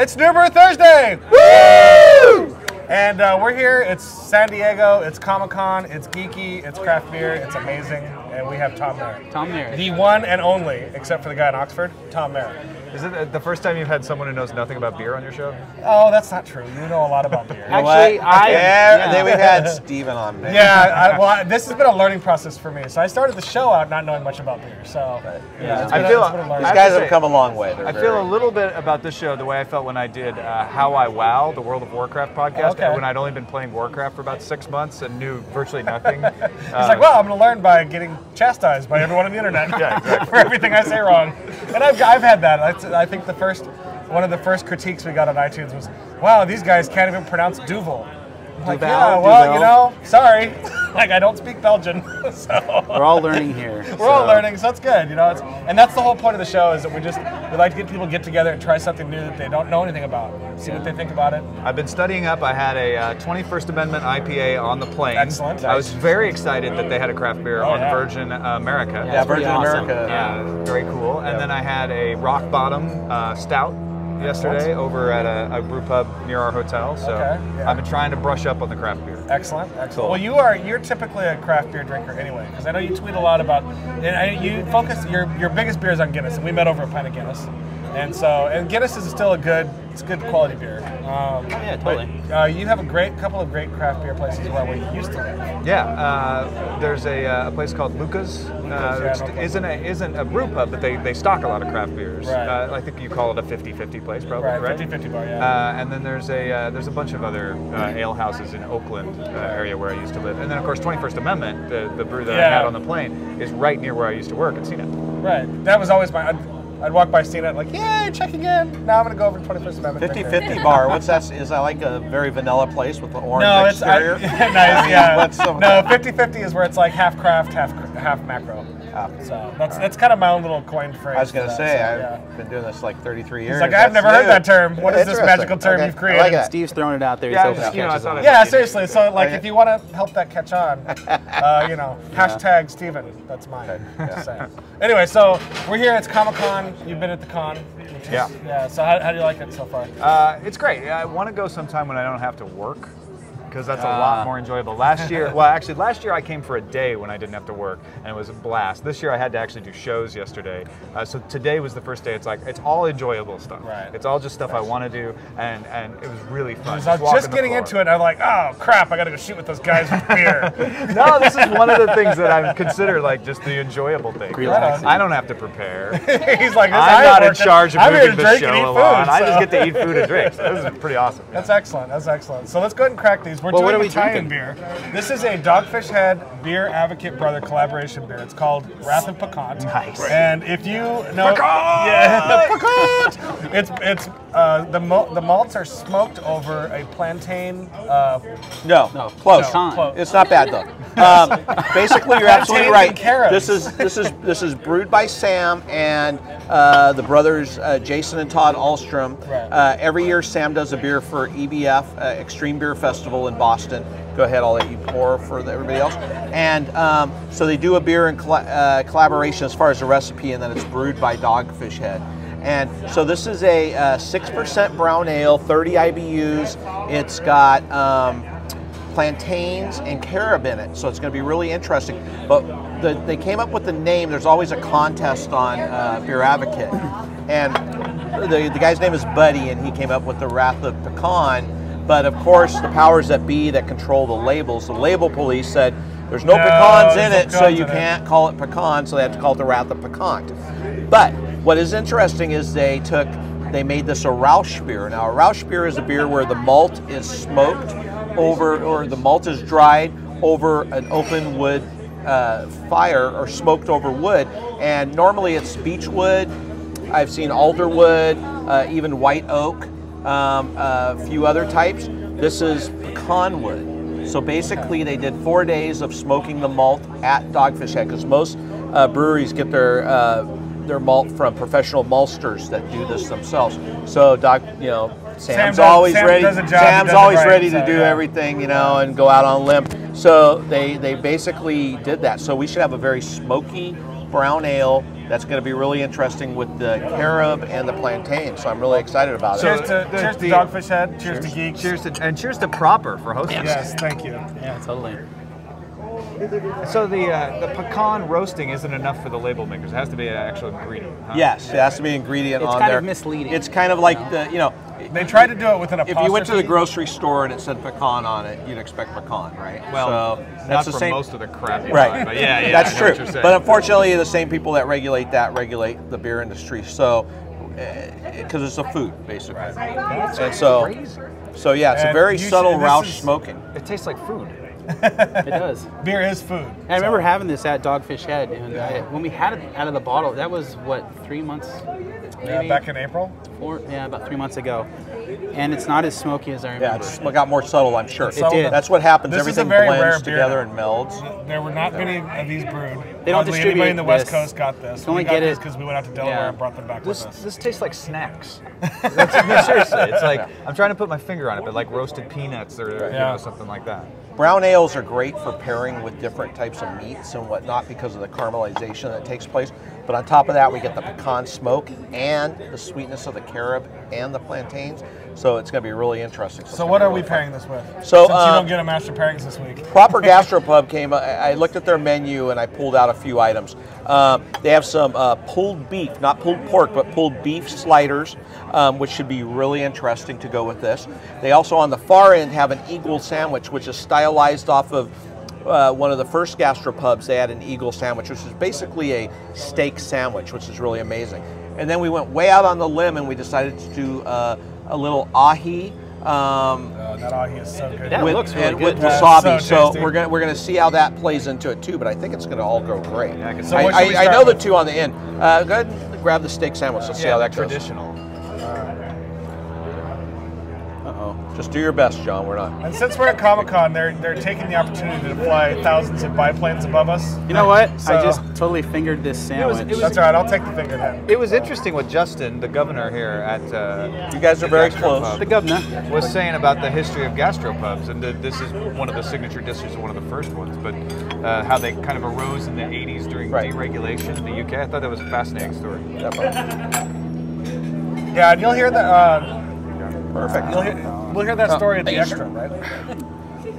It's New Brew Thursday! Woo! And we're here, it's San Diego, it's Comic-Con, it's geeky, it's craft beer, it's amazing, and we have Tom Merritt. Tom Merritt. The one and only, except for the guy in Oxford, Tom Merritt. Is it the first time you've had someone who knows nothing about beer on your show? Oh, that's not true. You know a lot about beer. Actually, and then we had Steven on there. Yeah, this has been a learning process for me. So I started the show out not knowing much about beer. So yeah, it's been a learning these guys have come a long way. I feel a little bit about this show the way I felt when I did How I Wow, the World of Warcraft podcast, when I'd only been playing Warcraft for about 6 months and knew virtually nothing. He's like, well, I'm going to learn by getting chastised by everyone on the internet for everything I say wrong. And I've had that. I think one of the first critiques we got on iTunes was, wow, these guys can't even pronounce Duvel. I'm like, yeah, well, you know, sorry. Like, I don't speak Belgian. So we're all learning here. We're all learning, so it's good, you know. And that's the whole point of the show, is that we like to get people get together and try something new that they don't know anything about. See what they think about it. I've been studying up. I had a 21st Amendment IPA on the plane. Excellent. I was very excited that they had a craft beer on Virgin America. Yeah, Virgin awesome. America. Yeah, very cool. And then I had a Rock Bottom Stout yesterday over at a brew pub near our hotel. So I've been trying to brush up on the craft beer. Excellent, excellent. Well, you're typically a craft beer drinker anyway, because I know you tweet a lot about, and you focus your biggest beer is on Guinness, and we met over a pint of Guinness, and Guinness is still it's good quality beer. Yeah, totally. But, you have a couple of great craft beer places where you used to live. Yeah, there's a place called Luca's. Which isn't a brew pub, but they stock a lot of craft beers. Right. I think you call it a 50-50 place, probably, right? 50-50 bar, yeah. And then there's a bunch of other ale houses in Oakland area where I used to live. And then, of course, 21st Amendment, the brew that I had on the plane, is right near where I used to work at CNET. Right. That was always I'd walk by CNET like, yay, checking in. Now I'm going to go over to 21st Amendment. 50-50 bar. What's that? Is that like a very vanilla place with the orange exterior? Nice, yeah. No, 50-50 is where it's like half craft, half macro. So that's kind of my own little coined phrase. I was going to say, I've been doing this like 33 years. It's like, I've never heard that term. What is this magical term you've created? I like Steve's throwing it out there. Yeah, seriously. So, like, if you want to help that catch on, hashtag Steven. That's mine. Anyway, so we're here. It's Comic-Con. You've been at the con. Yeah. So how do you like it so far? It's great. I want to go sometime when I don't have to work, because that's a lot more enjoyable. Last year I came for a day when I didn't have to work, and it was a blast. This year I had to actually do shows yesterday. So today was the first day. It's all enjoyable stuff. Right. It's all just stuff I want to do, and it was really fun. I was just getting into it, and I'm like, oh crap, I got to go shoot with those guys with beer. No, this is one of the things that I consider like just the enjoyable thing. Relaxing. I don't have to prepare. He's like, I'm not in charge of moving the drink show and eat along. food, I just get to eat food and drink. So this is pretty awesome. That's excellent. That's excellent. So let's go ahead and crack these. We're doing Italian beer. This is a Dogfish Head Beer Advocate Brother collaboration beer. It's called Wrath of Pecant. Nice. And if you know, Pecant! It's the malts are smoked over a plantain. No, close. It's not bad though. Basically, you're absolutely right. This is brewed by Sam and the brothers Jason and Todd Alstrom. Every year, Sam does a beer for EBF, Extreme Beer Festival in Boston. Go ahead, I'll let you pour for everybody else. And so they do a beer in collaboration as far as the recipe, and then it's brewed by Dogfish Head. And so this is a 6% brown ale, 30 IBUs. It's got plantains and carob in it, so it's going to be really interesting. But they came up with the name. There's always a contest on Beer Advocate, and the guy's name is Buddy, and he came up with the Wrath of Pecant. But of course, the powers that be that control the labels, the label police said there's no pecans in it, so you can't call it pecan, so they have to call it the Wrath of Pecant. But what is interesting is they made this a Rausch beer. Now, a Rausch beer is a beer where the malt is smoked over, or the malt is dried over an open wood fire, or smoked over wood. And normally it's beech wood. I've seen alder wood, even white oak. A few other types. This is pecan wood. So basically they did 4 days of smoking the malt at Dogfish Head, because most breweries get their malt from professional maltsters that do this themselves. So Sam's always ready to do everything, and go out on a limb. So they basically did that. So we should have a very smoky brown ale That's going to be really interesting with the carob and the plantain. So I'm really excited about Cheers it. to Dogfish Head. Cheers to Geeks. Cheers to Proper for hosting. Yes, thank you. Yeah, totally. So the pecan roasting isn't enough for the label makers. It has to be an actual ingredient. Huh? Yes, it has to be an ingredient It's on kind there. of misleading. It's kind of like the, you know, They tried to do it with an apostrophe. if you went to the grocery store and it said pecan on it, you'd expect pecan, right? Well, so not that's the for same. most of the crap you Right. buy, but yeah, That's I know true. what you're saying. But unfortunately, the same people that regulate the beer industry. So, because it's a food, basically. And so, so yeah, it's a And very you should- subtle this Roush is- smoking. It tastes like food. It does. Beer is food. I remember having this at Dogfish Head, and when we had it out of the bottle, that was what, 3 months? Maybe? Back in April. About 3 months ago. And it's not as smoky as I remember. Yeah, it's got more subtle, I'm sure. It did. That's what happens. This is a Everything very rare blends beer together now. and melds. There were not many of these brewed. They don't Hardly distribute anybody in the West this. Coast got this. You can only We got get this it- because we went out to Delaware yeah. and brought them back with us. This tastes like snacks. No, seriously, it's like I'm trying to put my finger on it, but like roasted peanuts or you know, something like that. Brown ales are great for pairing with different types of meats and whatnot because of the caramelization that takes place. But on top of that, we get the pecan smoke and the sweetness of the carob and the plantains. So it's going to be really interesting. So what are we pairing this with? So, since you don't get a master pairings this week. Proper Gastro Pub came. I looked at their menu and I pulled out a few items. They have some pulled beef, not pulled pork, but pulled beef sliders, which should be really interesting to go with this. They also on the far end have an eagle sandwich, which is stylized off of one of the first gastropubs. They had an eagle sandwich, which is basically a steak sandwich, which is really amazing. And then we went way out on the limb and we decided to do a little ahi. That ahi is so good. That looks really and good. with Yeah, wasabi. it's So so tasty. we're gonna see how that plays into it too. But I think it's gonna all go great. Yeah, I can see So what should we I start know the with? two on the end. Go ahead and grab the steak sandwich. Let's see how that goes. traditional. Uh-oh. Just do your best, John. We're not. And since we're at Comic-Con, they're taking the opportunity to fly thousands of biplanes above us. You know what? So- I just totally fingered this sandwich. That's all right. I'll take the finger then. It was interesting what Justin, the governor here at You guys are very Gastropub, close. the governor. was saying about the history of gastropubs, and this is one of the signature dishes, one of the first ones, but how they kind of arose in the 80s during Right. deregulation in the UK. I thought that was a fascinating story. Yeah, and you'll hear that. Perfect. We'll hear that story at the thanks. extra, right?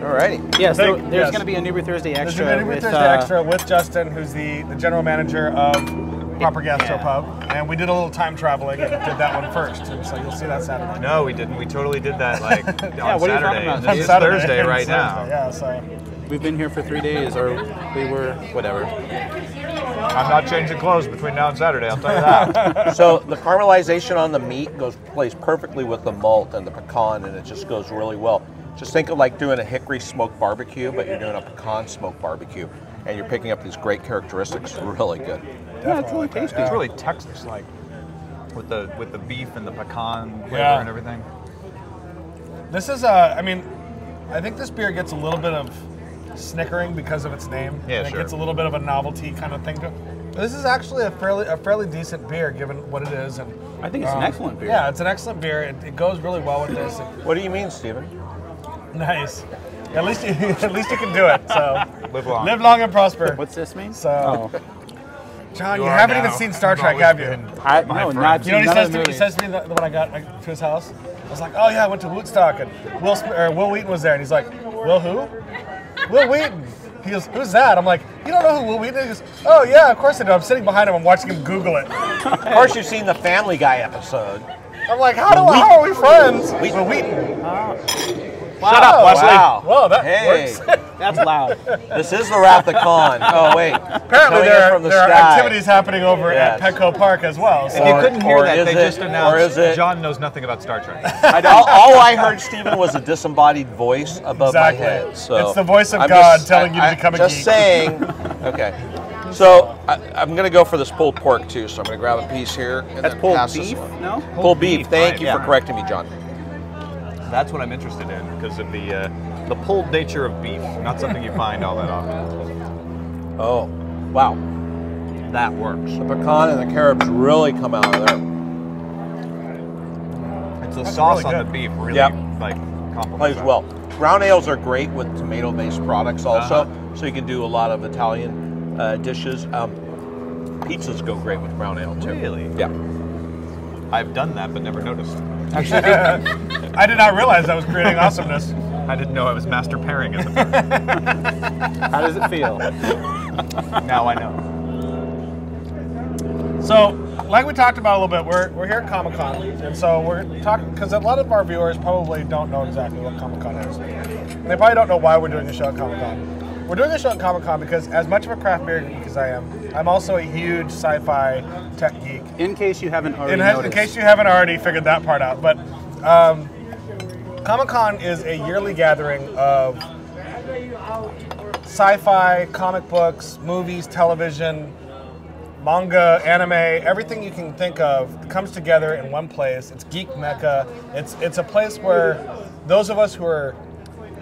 Alrighty. Yeah, so Thank- there's yes. going to be a New Beer Thursday There's extra. an New with, Thursday extra with Justin, who's the general manager of Proper Gastro Pub, and we did a little time traveling and did that one first, and so you'll see that Saturday. No, we didn't. We totally did that like on what are you Saturday. talking about? And On It's Saturday, Thursday it's right now. Thursday, yeah, so We've been here for 3 days, or we were, whatever. I'm not changing clothes between now and Saturday, I'll tell you that. So the caramelization on the meat plays perfectly with the malt and the pecan, and it just goes really well. Just think of like doing a hickory smoked barbecue, but you're doing a pecan smoked barbecue, and you're picking up these great characteristics. Really good. Yeah, it's really tasty. It's really Texas-like with the beef and the pecan flavor Yeah. and everything. this is I mean, I think this beer gets a little bit of snickering because of its name. Yeah, and sure. It gets a little bit of a novelty kind of thing to it. This is actually a fairly decent beer given what it is, and I think it's an excellent beer. Yeah, it's an excellent beer. It goes really well with this. What do you mean, Stephen? Nice. At least you can do it. So Live long. and prosper. What's this mean? So, Oh. John, you are haven't now. even seen Star You've Trek, always have you? been I, my no, friend. not You know what he none says of to the me? He movies. says to me when I got to his house. I was like, "Oh yeah, I went to Woodstock and Will Wheaton was there," and he's like, "Will who? Will Wheaton." He goes, "Who's that?" I'm like, "You don't know who Will Wheaton is?" He goes, "Oh yeah, of course I do." I'm sitting behind him. I'm watching him Google it. Of course, you've seen the Family Guy episode. I'm like, "How are we friends?" Will Wheaton. Shut up, Wesley. Wow. Whoa, that Hey, works. That's loud. this is the Wrath of Pecant. Oh wait. Apparently, Coming in there from the are sky. activities happening over Yes. at Petco Park as well. So. If you couldn't hear or that, is they it- just or announced is it- John knows nothing about Star Trek. All I heard, Stephen, was a disembodied voice above Exactly. my head. So It's the voice of I'm God telling you to become a just geek. saying. Okay. So I'm going to go for this pulled pork too. So I'm going to grab a piece here and That's then pulled pass this beef, one. no? Pulled beef. Thank right, you yeah. for correcting me, John. That's what I'm interested in because of the pulled nature of beef. Not something you find all that often. Oh, wow. That works. The pecan and the carobs really come out of there. It's the That's sauce really on good. the beef really Yep. like complements Plays that. well. Brown ales are great with tomato-based products also, so you can do a lot of Italian dishes. pizzas go great with brown ale too. Really? Yeah. I've done that, but never noticed. Actually, I did not realize I was creating awesomeness. I didn't know I was master pairing at the time. How does it feel? Now I know. So, like we talked about a little bit, we're here at Comic-Con, and so we're talking, because a lot of our viewers probably don't know exactly what Comic-Con is. And they probably don't know why we're doing the show at Comic-Con. We're doing the show at Comic-Con because as much of a craft beer geek as I am, I'm also a huge sci-fi tech geek. In case you haven't already noticed. In case you haven't already figured that part out. But Comic-Con is a yearly gathering of sci-fi, comic books, movies, television, manga, anime, everything you can think of comes together in one place. It's geek mecca. It's a place where those of us who are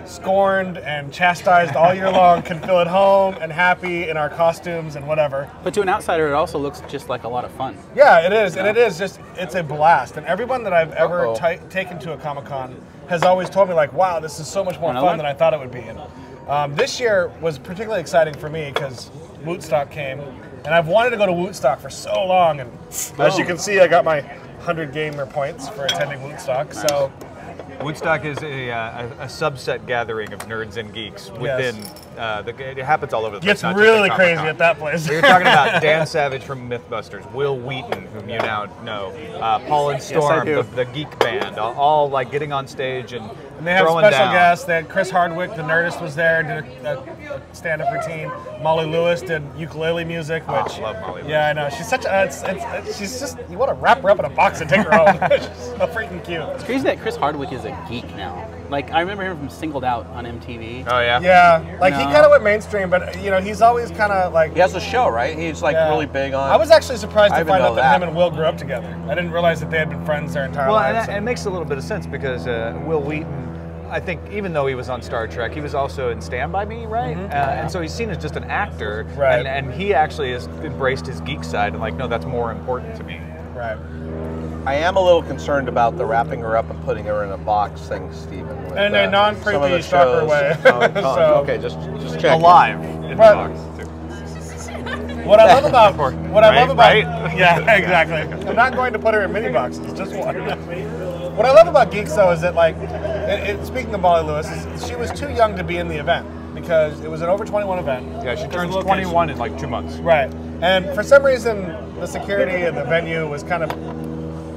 scorned and chastised all year long can feel at home and happy in our costumes and whatever. But to an outsider, it also looks just like a lot of fun. Yeah, it is, and it is just, it's a blast. And everyone that I've ever taken to a Comic-Con has always told me, like, wow, this is so much more fun than I thought it would be. And this year was particularly exciting for me because Wootstock came, and I've wanted to go to Wootstock for so long, and as you can see, I got my 100 gamer points for attending Wootstock, so... Woodstock is a subset gathering of nerds and geeks within. It happens all over the place. Gets really crazy at that place. You're talking about Dan Savage from MythBusters, Will Wheaton, whom you now know, Paul and Storm, the geek band, all like getting on stage and they have throwing special down. guests. They had Chris Hardwick, the Nerdist, was there, did a stand-up routine. Molly Lewis did ukulele music, which I love Molly Lewis. Yeah, I know. She's such a. She's just, you want to wrap her up in a box and take her home. She's so freaking cute. It's crazy that Chris Hardwick is a geek now. Like, I remember him from Singled Out on MTV. Oh yeah. Yeah, like he kind of went mainstream, but you know he's always kind of like. He has a show, right? He's like really big on. I was actually surprised to find out that him that. and Will grew up together. I didn't realize that they had been friends their entire Well, lives. and it makes a little bit of sense because Will Wheaton, I think, even though he was on Star Trek, he was also in Stand By Me, right? And so he's seen as just an actor, right? And he actually has embraced his geek side and like, no, that's more important to me. Right. I am a little concerned about the wrapping her up and putting her in a box thing, Stephen. With, in a non-creepy shows. stalker way. So, okay, just check. Alive in the box too. What I love about Right? yeah, exactly. I'm not going to put her in mini boxes, just one. What I love about Geeks though is that, like, speaking of Molly Lewis, she was too young to be in the event because it was an over 21 event. Yeah, she turns 21 in like 2 months. Right, and for some reason the security and the venue was kind of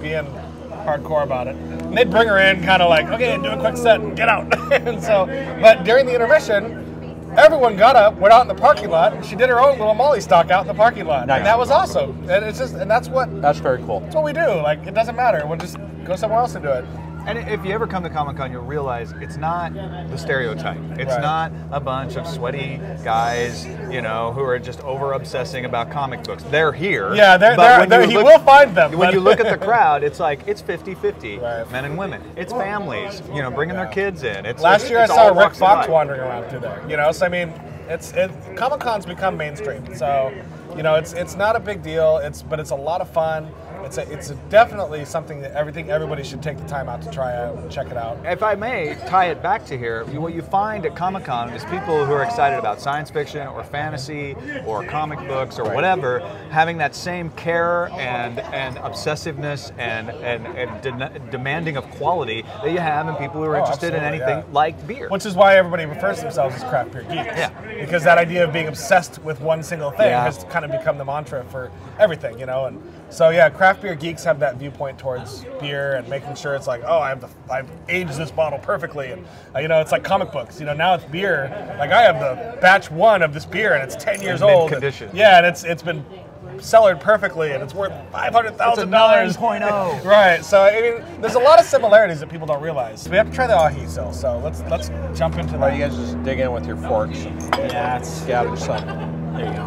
being hardcore about it. And they'd bring her in kind of like, okay, do a quick set and get out. And so, but during the intermission, everyone got up, went out in the parking lot, and she did her own little Molly stock out in the parking lot. Nice. And that was awesome. And it's just, and that's very cool. That's what we do. Like, it doesn't matter. We'll just go somewhere else and do it. And if you ever come to Comic-Con, you'll realize it's not the stereotype. It's not a bunch of sweaty guys, you know, who are just over-obsessing about comic books. They're here. Yeah, you will find them. When you look at the crowd, it's like, it's 50-50, Right. men and women. It's families, you know, bringing their kids in. Last year I it's saw all Rick walks of Fox life. wandering around through there. You know, so I mean, Comic-Con's become mainstream. So, you know, it's not a big deal. But it's a lot of fun. It's definitely something that everybody should take the time out to try out and check it out. If I may tie it back to here, what you find at Comic-Con is people who are excited about science fiction or fantasy or comic books or whatever, having that same care and obsessiveness and demanding of quality that you have in people who are interested in anything like beer. Which is why everybody refers to themselves as craft beer geeks. Yeah. Because that idea of being obsessed with one single thing has kind of become the mantra for everything, you know. And so yeah, craft beer geeks have that viewpoint towards beer and making sure it's like, oh, I've aged this bottle perfectly, and you know, it's like comic books. You know, now it's beer. Like I have the batch 1 of this beer, and it's 10 years old. Condition. Yeah, and it's been cellared perfectly, and it's worth $500,000. It's a 9.0. Right. So I mean, there's a lot of similarities that people don't realize. We have to try the ahi still. So let's jump into that. You guys just dig in with your forks and gather some. There you go.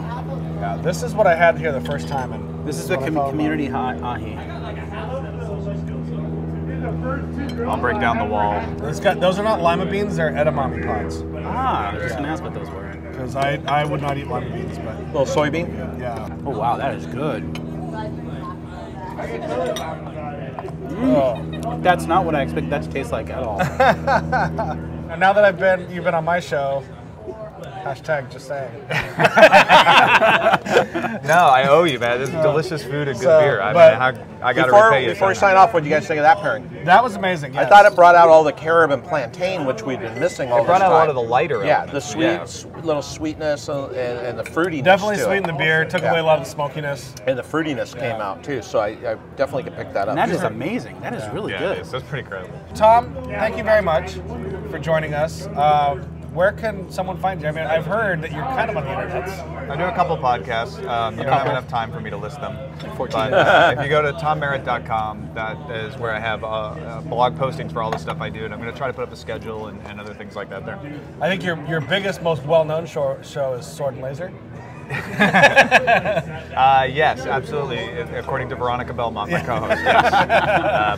Yeah, this is what I had here the first time. And This is the community ahi. I'll break down the wall. Those are not lima beans; they're edamame pods. Ah, I was just gonna ask what those were. Because I would not eat lima beans, but Little soybean. yeah. Oh wow, that is good. Oh. That's not what I expected that to taste like at all. And now that you've been on my show, Hashtag just saying. No, I owe you, man. This is delicious food and good beer. I got to repay you. Before we sign off, what do you guys think of that pairing? That was amazing. Yes. I thought it brought out all the carob and plantain, which we've been missing all this time. It brought out a lot of the lighter. Yeah, the little sweetness and the fruitiness. Definitely too. sweetened the beer, took away a lot of the smokiness. And the fruitiness came out too, so I definitely could pick that up. And that is amazing. That is really good. That's pretty incredible. Tom, thank you very much for joining us. Where can someone find you? I mean, I've heard that you're kind of on the internet. I do a couple podcasts. You don't have enough time for me to list them. 14. But if you go to tommerritt.com, that is where I have blog postings for all the stuff I do, and I'm going to try to put up a schedule and other things like that there. I think your biggest, most well-known show is Sword and Laser. Yes, absolutely. According to Veronica Belmont, my co-host. Yes.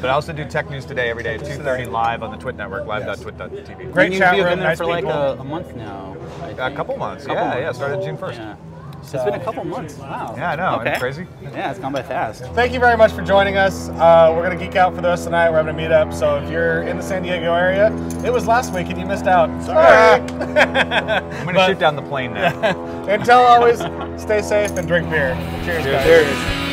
But I also do Tech News Today every day at 2:30 live on the Twit Network, live.twit.tv. Great chat You've room, been there nice for like people. a month now. A couple months. Yeah, started June 1st. Yeah. It's been a couple months. Wow. Yeah, I know. Okay. Isn't it crazy? Yeah, it's gone by fast. Thank you very much for joining us. We're going to geek out for the rest of the night. We're having a meetup. So if you're in the San Diego area, it was last week and you missed out. Sorry. I'm going to shoot down the plane now. Until always, stay safe and drink beer. Cheers, guys. Cheers.